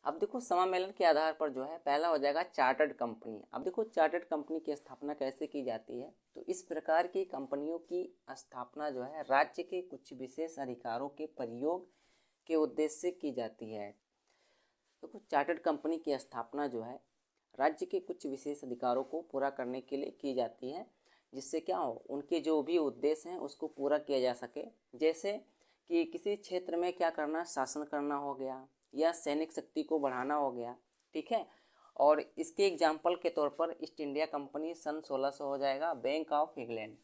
अब देखो समामेलन के आधार पर जो है पहला हो जाएगा चार्टर्ड कंपनी। अब देखो चार्टर्ड कंपनी की स्थापना कैसे की जाती है, तो इस प्रकार की कंपनियों की स्थापना जो है राज्य के कुछ विशेष अधिकारों के प्रयोग के उद्देश्य से की जाती है। देखो चार्टर्ड कंपनी की स्थापना जो है राज्य के कुछ विशेष अधिकारों को पूरा करने के लिए की जाती है, जिससे क्या हो उनके जो भी उद्देश्य हैं उसको पूरा किया जा सके। जैसे कि किसी क्षेत्र में क्या करना, शासन करना हो गया या सैनिक शक्ति को बढ़ाना हो गया, ठीक है। और इसके एग्जाम्पल के तौर पर ईस्ट इंडिया कंपनी सन 1600 हो जाएगा, बैंक ऑफ इंग्लैंड।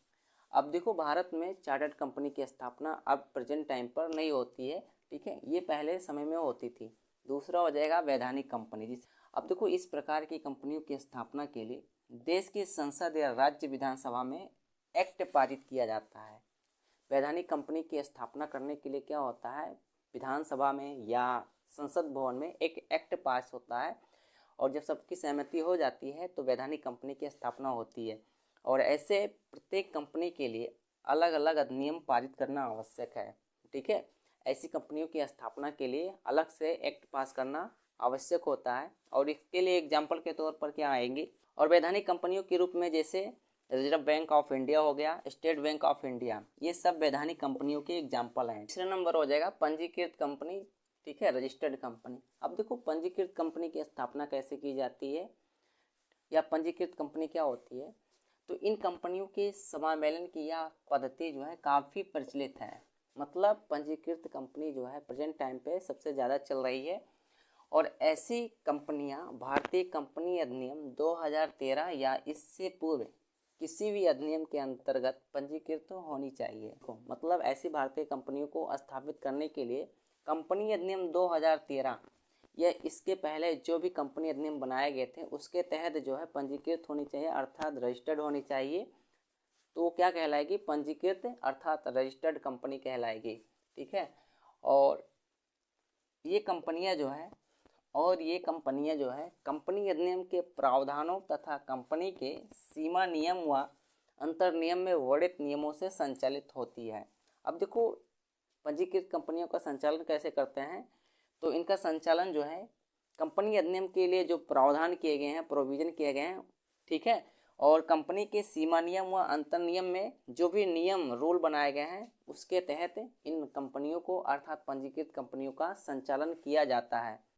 अब देखो भारत में चार्टर्ड कंपनी की स्थापना अब प्रेजेंट टाइम पर नहीं होती है, ठीक है, ये पहले समय में होती थी। दूसरा हो जाएगा वैधानिक कंपनी। जिस अब देखो इस प्रकार की कंपनियों की स्थापना के लिए देश की संसद या राज्य विधानसभा में एक्ट पारित किया जाता है। वैधानिक कंपनी की स्थापना करने के लिए क्या होता है, विधानसभा में या संसद भवन में एक एक्ट पास होता है, और जब सबकी सहमति हो जाती है तो वैधानिक कंपनी की स्थापना होती है। और ऐसे प्रत्येक कंपनी के लिए अलग अलग अधिनियम पारित करना आवश्यक है, ठीक है। ऐसी कंपनियों की स्थापना के लिए अलग से एक्ट पास करना आवश्यक होता है, और इसके लिए एग्जाम्पल के तौर पर क्या आएंगी, और वैधानिक कंपनियों के रूप में जैसे रिजर्व बैंक ऑफ इंडिया हो गया, स्टेट बैंक ऑफ इंडिया, ये सब वैधानिक कंपनियों के एग्जाम्पल हैं। तीसरा नंबर हो जाएगा पंजीकृत कंपनी, ठीक है, रजिस्टर्ड कंपनी। अब देखो पंजीकृत कंपनी की स्थापना कैसे की जाती है या पंजीकृत कंपनी क्या होती है, तो इन कंपनियों के समामेलन की यह पद्धति जो है काफ़ी प्रचलित है। मतलब पंजीकृत कंपनी जो है प्रेजेंट टाइम पे सबसे ज़्यादा चल रही है, और ऐसी कंपनियां भारतीय कंपनी अधिनियम 2013 या इससे पूर्व किसी भी अधिनियम के अंतर्गत पंजीकृत होनी चाहिए। मतलब ऐसी भारतीय कंपनियों को स्थापित करने के लिए कंपनी अधिनियम 2013 या इसके पहले जो भी कंपनी अधिनियम बनाए गए थे उसके तहत जो है पंजीकृत होनी चाहिए, अर्थात रजिस्टर्ड होनी चाहिए। तो वो क्या कहलाएगी, पंजीकृत अर्थात रजिस्टर्ड कंपनी कहलाएगी, ठीक है। और ये कंपनियां जो है कंपनी अधिनियम के प्रावधानों तथा कंपनी के सीमा नियम व अंतर नियम में वर्णित नियमों से संचालित होती है। अब देखो पंजीकृत कंपनियों का संचालन कैसे करते हैं, तो इनका संचालन जो है कंपनी अधिनियम के लिए जो प्रावधान किए गए हैं, प्रोविजन किए गए हैं, ठीक है, और कंपनी के सीमा नियम व अंतर नियम में जो भी नियम रूल बनाए गए हैं उसके तहत इन कंपनियों को अर्थात पंजीकृत कंपनियों का संचालन किया जाता है।